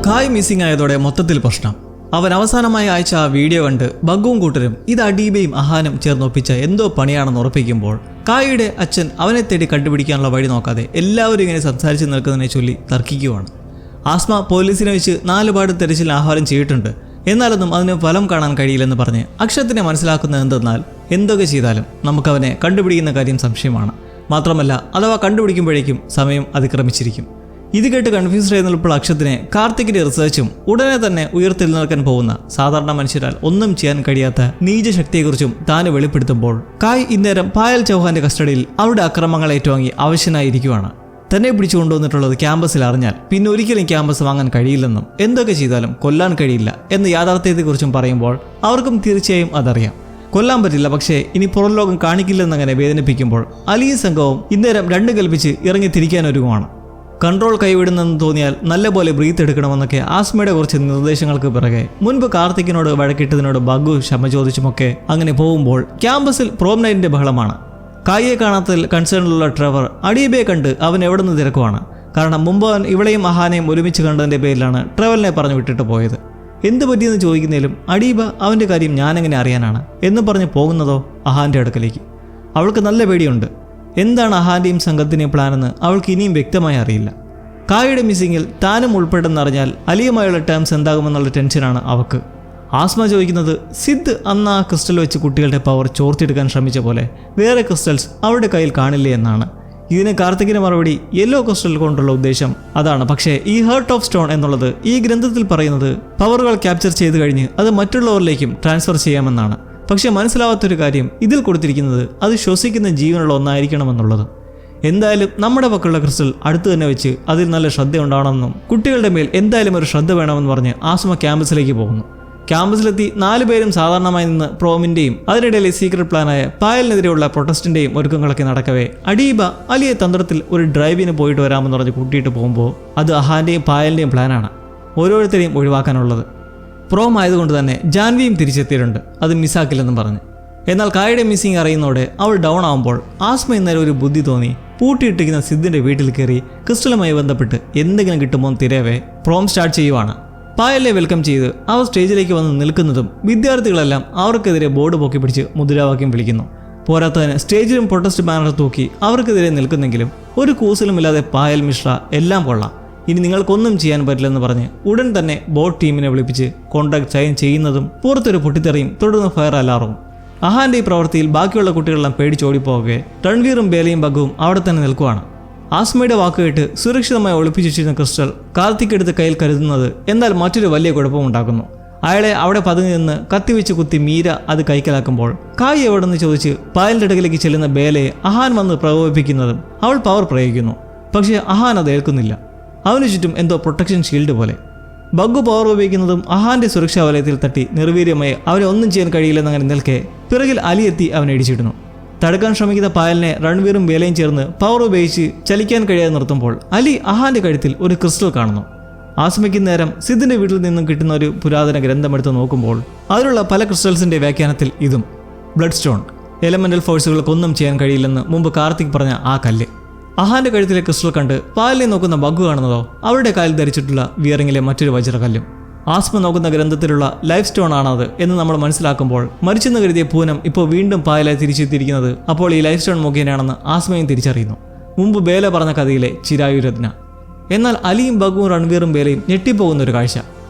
കായ് മിസ്സിംഗ് ആയതോടെ മൊത്തത്തിൽ പ്രശ്നം. അവൻ അവസാനമായി അയച്ച ആ വീഡിയോ കണ്ട് ബഗ്ഗുവും കൂട്ടരും ഇത് അഡീബയും അഹാനും ചേർന്നൊപ്പിച്ച എന്തോ പണിയാണെന്ന് ഉറപ്പിക്കുമ്പോൾ കായിയുടെ അച്ഛൻ അവനെ തേടി കണ്ടുപിടിക്കാനുള്ള വഴി നോക്കാതെ എല്ലാവരും ഇങ്ങനെ സംസാരിച്ച് നിൽക്കുന്നതിനെ ചൊല്ലി തർക്കിക്കുവാണ്. ആസ്മ പോലീസിനെ വെച്ച് 4 പാട് തെരച്ചിൽ ആഹ്വാനം ചെയ്തിട്ടുണ്ട്, എന്നാലൊന്നും അതിന് ഫലം കാണാൻ കഴിയില്ലെന്ന് പറഞ്ഞ് അക്ഷത്തിനെ മനസ്സിലാക്കുന്നത് എന്തെന്നാൽ എന്തൊക്കെ ചെയ്താലും നമുക്കവനെ കണ്ടുപിടിക്കുന്ന കാര്യം സംശയമാണ്. മാത്രമല്ല അഥവാ കണ്ടുപിടിക്കുമ്പോഴേക്കും സമയം അതിക്രമിച്ചിരിക്കും. ഇത് കേട്ട് കൺഫ്യൂസ്ഡ് ആയി നിൽപ്പോൾ അക്ഷത്തിനെ കാർത്തിക്കിന്റെ റിസർച്ചും ഉടനെ തന്നെ ഉയർത്തെഴുന്നേൽക്കാൻ പോകുന്ന സാധാരണ മനുഷ്യരാൽ ഒന്നും ചെയ്യാൻ കഴിയാത്ത നീചശക്തിയെക്കുറിച്ചും താന് വെളിപ്പെടുത്തുമ്പോൾ കായ് ഇന്നേരം പായൽ ചൗഹാന്റെ കസ്റ്റഡിയിൽ അവരുടെ അക്രമങ്ങൾ ഏറ്റുവാങ്ങി ആവശ്യനായിരിക്കുവാണ്. തന്നെ പിടിച്ചുകൊണ്ടുവന്നിട്ടുള്ളത് ക്യാമ്പസിൽ അറിഞ്ഞാൽ പിന്നെ ഒരിക്കലും ക്യാമ്പസ് വാങ്ങാൻ കഴിയില്ലെന്നും എന്തൊക്കെ ചെയ്താലും കൊല്ലാൻ കഴിയില്ല എന്ന യാഥാർത്ഥ്യത്തെക്കുറിച്ചും പറയുമ്പോൾ അവർക്കും തീർച്ചയായും അതറിയാം. കൊല്ലാൻ പറ്റില്ല, പക്ഷേ ഇനി പുറം ലോകം കാണിക്കില്ലെന്നങ്ങനെ വേദനിപ്പിക്കുമ്പോൾ അലിയും സംഘവും ഇന്നേരം 2 കൽപ്പിച്ച് ഇറങ്ങി തിരിക്കാനൊരുങ്ങുമാണ്. കൺട്രോൾ കൈവിടുന്നെന്ന് തോന്നിയാൽ നല്ലപോലെ ബ്രീത്ത് എടുക്കണമെന്നൊക്കെ ആസ്മയുടെ കുറച്ച് നിർദ്ദേശങ്ങൾക്ക് പിറകെ മുൻപ് കാർത്തിക്കിനോട് വഴക്കിട്ടതിനോട് ബഗ്ഗു ക്ഷമ ചോദിച്ചുമൊക്കെ അങ്ങനെ പോകുമ്പോൾ ക്യാമ്പസിൽ പ്രോം നൈറ്റിന്റെ ബഹളമാണ്. കായിയെ കാണാത്തതിൽ കൺസേണിലുള്ള ട്രെവർ അഡീബയെ കണ്ട് അവൻ എവിടെ നിന്ന് തിരക്കുവാണ്. കാരണം മുമ്പ് അവൻ ഇവളെയും അഹാനെയും ഒരുമിച്ച് കണ്ടതിന്റെ പേരിലാണ് ട്രെവലിനെ പറഞ്ഞു വിട്ടിട്ട് പോയത്. എന്ത് പറ്റിയെന്ന് ചോദിക്കുന്നതിലും അഡീബ അവന്റെ കാര്യം ഞാനെങ്ങനെ അറിയാനാണ് എന്ന് പറഞ്ഞ് പോകുന്നതോ അഹാന്റെ അടുക്കലേക്ക്. അവൾക്ക് നല്ല പേടിയുണ്ട്. എന്താണ് അഹാന്റെയും സംഘത്തിൻ്റെയും പ്ലാനെന്ന് അവൾക്ക് ഇനിയും വ്യക്തമായി അറിയില്ല. കായുടെ മിസ്സിങ്ങിൽ താനും ഉൾപ്പെട്ടെന്നറിഞ്ഞാൽ അലിയുമായുള്ള ടേംസ് എന്താകുമെന്നുള്ള ടെൻഷനാണ് അവൾക്ക്. ആസ്മ ചോദിക്കുന്നത് സിദ് അന്ന് ആ ക്രിസ്റ്റൽ വെച്ച് കുട്ടികളുടെ പവർ ചോർത്തിയെടുക്കാൻ ശ്രമിച്ച പോലെ വേറെ ക്രിസ്റ്റൽസ് അവരുടെ കയ്യിൽ കാണില്ലേ എന്നാണ്. ഇതിന് കാർത്തികിന്റെ മറുപടി യെല്ലോ ക്രിസ്റ്റൽ കൊണ്ടുള്ള ഉദ്ദേശം അതാണ്. പക്ഷേ ഈ ഹേർട്ട് ഓഫ് സ്റ്റോൺ എന്നുള്ളത് ഈ ഗ്രന്ഥത്തിൽ പറയുന്നത് പവറുകൾ ക്യാപ്ചർ ചെയ്ത് കഴിഞ്ഞ് അത് മറ്റുള്ളവരിലേക്കും ട്രാൻസ്ഫർ ചെയ്യാമെന്നാണ്. പക്ഷെ മനസ്സിലാവാത്തൊരു കാര്യം ഇതിൽ കൊടുത്തിരിക്കുന്നത് അത് ശ്വസിക്കുന്ന ജീവനുള്ള ഒന്നായിരിക്കണമെന്നുള്ളത്. എന്തായാലും നമ്മുടെ പക്കലുള്ള ക്രിസ്റ്റൽ അടുത്ത് തന്നെ വെച്ച് അതിൽ നല്ല ശ്രദ്ധ ഉണ്ടാവണമെന്നും കുട്ടികളുടെ മേൽ എന്തായാലും ഒരു ശ്രദ്ധ വേണമെന്ന് പറഞ്ഞ് ആസ്മ ക്യാമ്പസിലേക്ക് പോകുന്നു. ക്യാമ്പസിലെത്തി 4 പേരും സാധാരണമായി നിന്ന് പ്രോമിന്റെയും അതിനിടയിലെ സീക്രട്ട് പ്ലാനായ പായലിനെതിരെയുള്ള പ്രൊട്ടസ്റ്റിന്റെയും ഒരുക്കങ്ങളൊക്കെ നടക്കവേ അഡീബ അലിയെ തന്ത്രത്തിൽ ഒരു ഡ്രൈവിന് പോയിട്ട് വരാമെന്ന് പറഞ്ഞ് കൂട്ടിയിട്ട് പോകുമ്പോൾ അത് അഹാന്റെയും പായലിന്റെയും പ്ലാനാണ്, ഓരോരുത്തരെയും ഒഴിവാക്കാനുള്ളത്. പ്രോം ആയതുകൊണ്ട് തന്നെ ജാൻവിയും തിരിച്ചെത്തിയിട്ടുണ്ട്, അത് മിസ്സാക്കില്ലെന്നും പറഞ്ഞ്. എന്നാൽ കായുടെ മിസ്സിങ് അറിയുന്നതോടെ അവൾ ഡൗൺ ആവുമ്പോൾ ആസ്മ ഇന്നലെ ഒരു ബുദ്ധി തോന്നി പൂട്ടിയിട്ടിരിക്കുന്ന സിദ്ധിന്റെ വീട്ടിൽ കയറി ക്രിസ്റ്റലുമായി ബന്ധപ്പെട്ട് എന്തെങ്കിലും കിട്ടുമോ എന്ന് തിരയവേ പ്രോം സ്റ്റാർട്ട് ചെയ്യുവാണ്. പായലിനെ വെൽക്കം ചെയ്ത് അവർ സ്റ്റേജിലേക്ക് വന്ന് നിൽക്കുന്നതും വിദ്യാർത്ഥികളെല്ലാം അവർക്കെതിരെ ബോർഡ് പൊക്കി പിടിച്ച് മുദ്രാവാക്യം വിളിക്കുന്നു. പോരാത്തതിന് സ്റ്റേജിലും പ്രൊട്ടസ്റ്റ് ബാനർ തൂക്കി അവർക്കെതിരെ നിൽക്കുന്നെങ്കിലും ഒരു കൂസലുമില്ലാതെ പായൽ മിശ്ര എല്ലാം കൊള്ളാം, ഇനി നിങ്ങൾക്കൊന്നും ചെയ്യാൻ പറ്റില്ലെന്ന് പറഞ്ഞ് ഉടൻ തന്നെ ബോർഡ് ടീമിനെ വിളിപ്പിച്ച് കോൺട്രാക്ട് സൈൻ ചെയ്യുന്നതും പുറത്തൊരു പൊട്ടിത്തെറിയും തുടർന്ന് ഫയർ അലാറും. അഹാന്റെ ഈ പ്രവൃത്തിയിൽ ബാക്കിയുള്ള കുട്ടികളെല്ലാം പേടിച്ചോടിപ്പോകെ രൺവീറും ബേലയും ബഗ്ഗുവും അവിടെ തന്നെ നിൽക്കുവാണ്. ആസ്മയുടെ വാക്ക് കേട്ട് സുരക്ഷിതമായി ഒളിപ്പിച്ചിരുന്ന ക്രിസ്റ്റൽ കാർത്തിക് എടുത്ത് കയ്യിൽ കരുതുന്നത് എന്നാൽ മറ്റൊരു വലിയ കുഴപ്പമുണ്ടാക്കുന്നു. അയാളെ അവിടെ പതുങ്ങി നിന്ന് കത്തിവെച്ച് കുത്തി മീര അത് കൈക്കലാക്കുമ്പോൾ കായ് എവിടെന്ന് ചോദിച്ച് പായലിന്റെ അടുക്കലേക്ക് ചെല്ലുന്ന ബേലയെ അഹാൻ വന്ന് പ്രകോപിപ്പിക്കുന്നതും അവൾ പവർ പ്രയോഗിക്കുന്നു. പക്ഷേ അഹാൻ അത് ഏൽക്കുന്നില്ല. അവന് ചുറ്റും എന്തോ പ്രൊട്ടക്ഷൻ ഷീൽഡ് പോലെ. ബഗ്ഗു പവർ ഉപയോഗിക്കുന്നതും അഹാന്റെ സുരക്ഷാ വലയത്തിൽ തട്ടി നിർവീര്യമായി അവനെ ഒന്നും ചെയ്യാൻ കഴിയില്ലെന്നങ്ങനെ നിൽക്കെ പിറകിൽ അലി എത്തി അവനെ ഇടിച്ചിടുന്നു. തടുക്കാൻ ശ്രമിക്കുന്ന പായലിനെ രൺവീറും ബേലയും ചേർന്ന് പവർ ഉപയോഗിച്ച് ചലിക്കാൻ കഴിയാതെ നിർത്തുമ്പോൾ അലി അഹാന്റെ കഴുത്തിൽ ഒരു ക്രിസ്റ്റൽ കാണുന്നു. ആസ്മയ്ക്ക് നേരം സിദ്ധിന്റെ വീട്ടിൽ നിന്നും കിട്ടുന്ന ഒരു പുരാതന ഗ്രന്ഥമെടുത്ത് നോക്കുമ്പോൾ അതിലുള്ള പല ക്രിസ്റ്റൽസിന്റെ വ്യാഖ്യാനത്തിൽ ഇതും ബ്ലഡ് സ്റ്റോൺ, എലമെന്റൽ ഫോഴ്സുകൾക്കൊന്നും ചെയ്യാൻ കഴിയില്ലെന്ന് മുമ്പ് കാർത്തിക് പറഞ്ഞ ആ കല്ല്. അഹാന്റെ കഴുത്തിലെ ക്രിസ്റ്റൽ കണ്ട് പായലിനെ നോക്കുന്ന ബഗ്ഗു കാണുന്നതോ അവരുടെ കാലിൽ ധരിച്ചിട്ടുള്ള വിയറിങ്ങിലെ മറ്റൊരു വജ്രകല്ലും. ആസ്മ നോക്കുന്ന ഗ്രന്ഥത്തിലുള്ള ലൈഫ് സ്റ്റോൺ ആണത് എന്ന് നമ്മൾ മനസ്സിലാക്കുമ്പോൾ മരിച്ചെന്ന് കരുതിയ പൂനം ഇപ്പോൾ വീണ്ടും പായലായി തിരിച്ചെത്തിയിരിക്കുന്നത് അപ്പോൾ ഈ ലൈഫ് സ്റ്റോൺ മുഖേനയാണെന്ന് ആസ്മയും തിരിച്ചറിയുന്നു. മുമ്പ് ബേല പറഞ്ഞ കഥയിലെ ചിരായുരത്ന. എന്നാൽ അലിയും ബഗ്ഗുവും രൺവീറും ബേലയും ഞെട്ടിപ്പോകുന്ന ഒരു കാഴ്ച.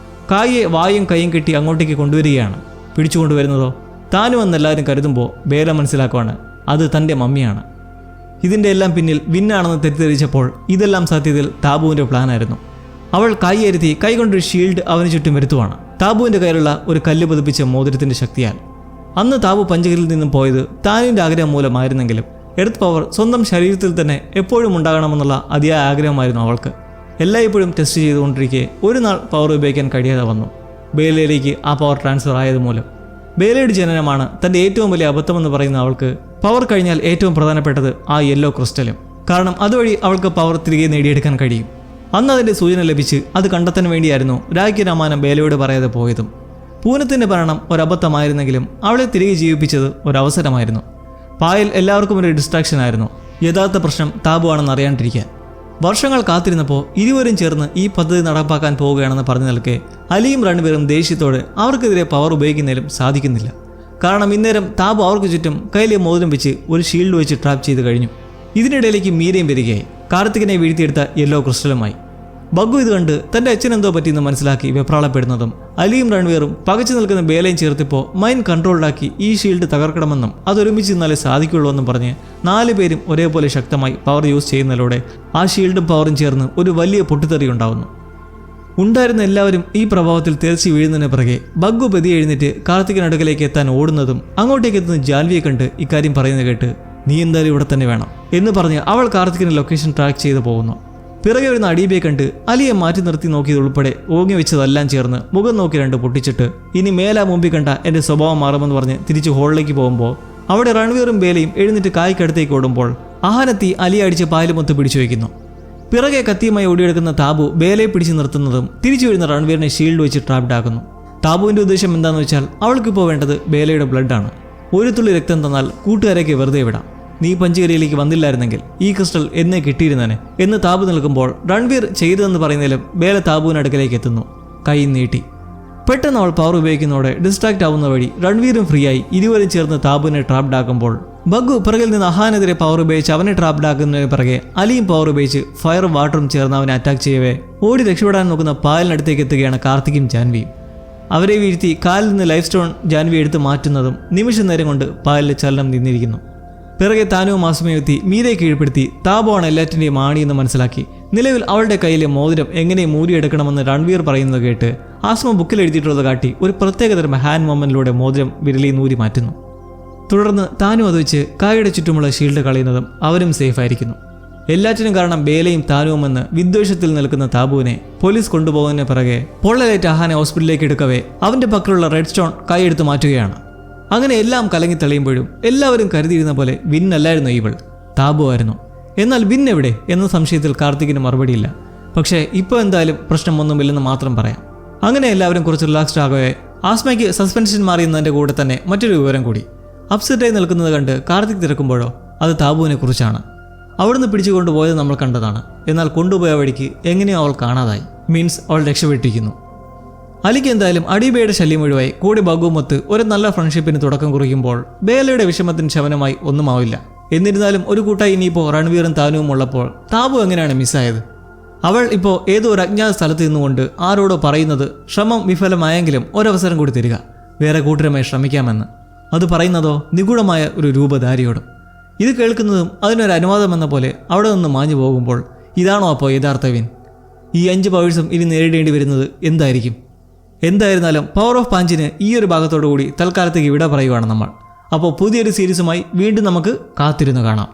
കായെ വായും കൈയും കെട്ടി അങ്ങോട്ടേക്ക് കൊണ്ടുവരികയാണ്. പിടിച്ചുകൊണ്ടുവരുന്നതോ താനുമെന്നെല്ലാവരും കരുതുമ്പോൾ ബേല മനസ്സിലാക്കുവാണ് അത് തൻ്റെ മമ്മിയാണ്. ഇതിൻ്റെ എല്ലാം പിന്നിൽ വിന്നാണെന്ന് തെറ്റിദ്ധരിച്ചപ്പോൾ ഇതെല്ലാം സത്യത്തിൽ താബുവിൻ്റെ പ്ലാനായിരുന്നു. അവൾ കൈയിരുത്തി കൈകൊണ്ടൊരു ഷീൽഡ് അവന് ചുറ്റും വരുത്തുവാണ്. താബുവിൻ്റെ കയ്യിലുള്ള ഒരു കല്ല് പതിപ്പിച്ച മോതിരത്തിൻ്റെ ശക്തിയാൽ. അന്ന് താബു പഞ്ചകരിൽ നിന്നും പോയത് താനിൻ്റെ ആഗ്രഹം മൂലമായിരുന്നെങ്കിലും എർത്ത് പവർ സ്വന്തം ശരീരത്തിൽ തന്നെ എപ്പോഴും ഉണ്ടാകണമെന്നുള്ള അതിയായ ആഗ്രഹമായിരുന്നു അവൾക്ക്. എല്ലായ്പ്പോഴും ടെസ്റ്റ് ചെയ്തുകൊണ്ടിരിക്കെ ഒരു നാൾ പവർ ഉപയോഗിക്കാൻ കഴിയാതെ വന്നു. ബേലയിലേക്ക് ആ പവർ ട്രാൻസ്ഫർ ആയതുമൂലം. ബേലയുടെ ജനനമാണ് തൻ്റെ ഏറ്റവും വലിയ അബദ്ധമെന്ന് പറയുന്ന അവൾക്ക് പവർ കഴിഞ്ഞാൽ ഏറ്റവും പ്രധാനപ്പെട്ടത് ആ യെല്ലോ ക്രിസ്റ്റലും. കാരണം അതുവഴി അവൾക്ക് പവർ തിരികെ നേടിയെടുക്കാൻ കഴിയും. അന്ന് അതിൻ്റെ സൂചന ലഭിച്ച് അത് കണ്ടെത്താൻ വേണ്ടിയായിരുന്നു രാഖി രാമാനം ബേലയോട് പറയാതെ പോയതും. പൂനത്തിൻ്റെ മരണം ഒരബദ്ധമായിരുന്നെങ്കിലും അവളെ തിരികെ ജീവിപ്പിച്ചത് ഒരവസരമായിരുന്നു. പായൽ എല്ലാവർക്കും ഒരു ഡിസ്ട്രാക്ഷൻ ആയിരുന്നു. യഥാർത്ഥ പ്രശ്നം താബു ആണെന്ന് അറിയാണ്ടിരിക്കാൻ. വർഷങ്ങൾ കാത്തിരുന്നപ്പോൾ ഇരുവരും ചേർന്ന് ഈ പദ്ധതി നടപ്പാക്കാൻ പോവുകയാണെന്ന് പറഞ്ഞു നിൽക്കെ അലിയും രൺവീറും ദേഷ്യത്തോടെ അവർക്കെതിരെ പവർ ഉപയോഗിക്കുന്നതിലും സാധിക്കുന്നില്ല. കാരണം ഇന്നേരം താബു അവർക്ക് ചുറ്റും കയ്യിലെ മോതിരം വെച്ച് ഒരു ഷീൽഡ് വെച്ച് ട്രാപ്പ് ചെയ്ത് കഴിഞ്ഞു. ഇതിനിടയിലേക്ക് മീരയും വരികയായി, കാർത്തികിനെ വീഴ്ത്തിയെടുത്ത യെല്ലോ ക്രിസ്റ്റലുമായി. ബഗ്ഗു ഇത് കണ്ട് തൻ്റെ അച്ഛനെന്തോ പറ്റിയെന്ന് മനസ്സിലാക്കി വെപ്രാളപ്പെടുന്നതും അലിയും രൺവീറും പകച്ചു നിൽക്കുന്ന ബേലയും ചേർത്തിപ്പോൾ മൈൻഡ് കൺട്രോൾഡാക്കി ഈ ഷീൽഡ് തകർക്കണമെന്നും അതൊരുമിച്ച് നിന്നാലേ സാധിക്കുള്ളൂ എന്നും പറഞ്ഞ് 4 പേരും ഒരേപോലെ ശക്തമായി പവർ യൂസ് ചെയ്യുന്നതിലൂടെ ആ ഷീൽഡും പവറും ചേർന്ന് ഒരു വലിയ പൊട്ടിത്തെറി ഉണ്ടാവുന്നു. ഉണ്ടായിരുന്ന എല്ലാവരും ഈ പ്രഭാവത്തിൽ തെറിച്ച് വീഴുന്നതിന് പിറകെ ബഗ്ഗു പതി എഴുന്നേറ്റ് കാർത്തികിനടുക്കലേക്ക് എത്താൻ ഓടുന്നതും അങ്ങോട്ടേക്ക് എത്തുന്ന ജാൻവിയെ കണ്ട് ഇക്കാര്യം പറയുന്നത് കേട്ട് നീ എന്തായാലും ഇവിടെ തന്നെ വേണം എന്ന് പറഞ്ഞ് അവൾ കാർത്തികിന്റെ ലൊക്കേഷൻ ട്രാക്ക് ചെയ്ത് പോകുന്നു. പിറകെ വരുന്ന അടീബയെ കണ്ട് അലിയെ മാറ്റി നിർത്തി നോക്കിയതുൾപ്പെടെ ഓങ്ങി വെച്ചതെല്ലാം ചേർന്ന് മുഖം നോക്കി 2 പൊട്ടിച്ചിട്ട് ഇനി മേലാ മുമ്പിൽ കണ്ട എൻ്റെ സ്വഭാവം മാറുമെന്ന് പറഞ്ഞ് തിരിച്ച് ഹോളിലേക്ക് പോകുമ്പോൾ അവിടെ രൺവീറും ബേലയും എഴുന്നേറ്റ് കായ്ക്കടുത്തേക്ക് ഓടുമ്പോൾ ആഹാരത്തി അലിയെ അടിച്ച് പായലുമൊത്ത് പിടിച്ചു വയ്ക്കുന്നു. പിറകെ കത്തിയുമായി ഓടിയെടുക്കുന്ന താബു ബേലയെ പിടിച്ചു നിർത്തുന്നതും തിരിച്ചു വരുന്ന രൺവീറിനെ ഷീൽഡ് വെച്ച് ട്രാപ്ഡ് ആക്കുന്നു. താബുവിൻ്റെ ഉദ്ദേശം എന്താണെന്ന് വെച്ചാൽ അവൾക്കിപ്പോൾ വേണ്ടത് ബേലയുടെ ബ്ലഡാണ്. ഒരു തുള്ളി രക്തം തന്നാൽ കൂട്ടുകാരേക്ക് വെറുതെ വിടാം. നീ പഞ്ചകരിയിലേക്ക് വന്നില്ലായിരുന്നെങ്കിൽ ഈ ക്രിസ്റ്റൽ എന്നെ കിട്ടിയിരുന്നേനെ എന്ന് താബു നിൽക്കുമ്പോൾ രൺവീർ ചെയ്തതെന്ന് പറയുന്നതിലും ബേല താബുവിന് അടുക്കലേക്ക് എത്തുന്നു, കൈ നീട്ടി. പെട്ടെന്ന് അവൾ പവർ ഉപയോഗിക്കുന്നതോടെ ഡിസ്ട്രാക്ട് ആവുന്ന വഴി രൺവീറും ഫ്രീ ആയി ഇരുവരും ചേർന്ന് താബുവിനെ ട്രാപ്ഡ് ആക്കുമ്പോൾ ബഗ്ഗു പിറകിൽ നിന്ന് അഹാനെതിരെ പവർ ഉപയോഗിച്ച് അവനെ ട്രാപ്ഡ് ആക്കുന്നതിന് പിറകെ അലിയും പവർ ഉപയോഗിച്ച് ഫയറും വാട്ടറും ചേർന്ന് അവനെ അറ്റാക്ക് ചെയ്യവേ ഓടി രക്ഷപ്പെടാൻ നോക്കുന്ന പായലിനടുത്തേക്ക് എത്തുകയാണ് കാർത്തിക്കും ജാൻവിയും. അവരെ വീഴ്ത്തി കാലിൽ നിന്ന് ലൈഫ് സ്റ്റോൺ ജാൻവി എടുത്ത് മാറ്റുന്നതും നിമിഷ നേരം കൊണ്ട് പായലിലെ ചലനം നിന്നിരിക്കുന്നു. പിറകെ താനുവും ആസ്മയും എത്തി മീരയെ കീഴ്പ്പെടുത്തി താബുവാണ് എല്ലാറ്റിൻ്റെയും ആണിയെന്ന് മനസ്സിലാക്കി നിലവിൽ അവളുടെ കയ്യിലെ മോതിരം എങ്ങനെ മൂരിയെടുക്കണമെന്ന് രൺവീർ പറയുന്നത് കേട്ട് ആസ്മ ബുക്കിൽ എഴുതിയിട്ടുള്ളത് കാട്ടി ഒരു പ്രത്യേകതരം ഹാൻഡ് മൊമെന്റിലൂടെ മോതിരം വിരലിൽ നൂരി മാറ്റുന്നു. തുടർന്ന് താനും അത് വെച്ച് കായയുടെ ചുറ്റുമുള്ള ഷീൽഡ് കളയുന്നതും അവരും സേഫായിരിക്കുന്നു. എല്ലാറ്റിനും കാരണം ബേലയും താനുവുമെന്ന് വിദ്വേഷത്തിൽ നിൽക്കുന്ന താബുവിനെ പോലീസ് കൊണ്ടുപോകുന്നതിന് പിറകെ പൊള്ളലേറ്റ് അഹാനെ ഹോസ്പിറ്റലിലേക്ക് എടുക്കവേ അവൻ്റെ പക്കലുള്ള റെഡ് സ്റ്റോൺ കൈയെടുത്ത് മാറ്റുകയാണ്. അങ്ങനെ എല്ലാം കലങ്ങി തെളിയുമ്പോഴും എല്ലാവരും കരുതിയിരുന്ന പോലെ വിന്നല്ലായിരുന്നു ഇവൾ, താബു ആയിരുന്നു. എന്നാൽ വിൻ എവിടെ എന്ന സംശയത്തിൽ കാർത്തികിന് മറുപടിയില്ല. പക്ഷേ ഇപ്പോൾ എന്തായാലും പ്രശ്നമൊന്നുമില്ലെന്ന് മാത്രം പറയാം. അങ്ങനെ എല്ലാവരും കുറച്ച് റിലാക്സ്ഡ് ആകവേ ആസ്മയ്ക്ക് സസ്പെൻഷൻ മാറിയെന്നതിൻ്റെ കൂടെ തന്നെ മറ്റൊരു വിവരം കൂടി. അപ്സെറ്റായി നിൽക്കുന്നത് കണ്ട് കാർത്തിക് തിരക്കുമ്പോഴോ അത് താബുവിനെ കുറിച്ചാണ്. അവിടുന്ന് പിടിച്ചുകൊണ്ടുപോയത് നമ്മൾ കണ്ടതാണ്. എന്നാൽ കൊണ്ടുപോയ വഴിക്ക് എങ്ങനെയോ അവൾ കാണാതായി, മീൻസ് അവൾ രക്ഷപ്പെട്ടിരിക്കുന്നു. അലിക്ക് എന്തായാലും അടീബയുടെ ശല്യം ഒഴിവായി കൂടി ബഗ്ഗുമൊത്ത് ഒരു നല്ല ഫ്രണ്ട്ഷിപ്പിന് തുടക്കം കുറിക്കുമ്പോൾ ബേലയുടെ വിഷമത്തിന് ശമനമായി ഒന്നുമാവില്ല. എന്നിരുന്നാലും ഒരു കൂട്ടായി ഇനിയിപ്പോൾ രൺവീറും താനുവും ഉള്ളപ്പോൾ താബു എങ്ങനെയാണ് മിസ്സായത്? അവൾ ഇപ്പോൾ ഏതോ ഒരു അജ്ഞാത സ്ഥലത്ത് നിന്നുകൊണ്ട് ആരോടോ പറയുന്നത് ശ്രമം വിഫലമായെങ്കിലും ഒരവസരം കൂടി തരിക, വേറെ കൂട്ടരുമായി ശ്രമിക്കാമെന്ന്. അത് പറയുന്നതോ നിഗൂഢമായ ഒരു രൂപധാരിയോടും. ഇത് കേൾക്കുന്നതും അതിനൊരു അനുവാദം എന്ന പോലെ അവിടെ നിന്ന് മാഞ്ഞു പോകുമ്പോൾ ഇതാണോ അപ്പോൾ യഥാർത്ഥ വിൻ? ഈ 5 പവേഴ്സും ഇനി നേരിടേണ്ടി വരുന്നത് എന്തായിരിക്കും? എന്തായിരുന്നാലും പവർ ഓഫ് പാഞ്ചിന് ഈ ഒരു ഭാഗത്തോടു കൂടി തൽക്കാലത്തേക്ക് വിട പറയുവാണ് നമ്മൾ. അപ്പോൾ പുതിയൊരു സീരീസുമായി വീണ്ടും നമുക്ക് കാത്തിരുന്ന് കാണാം.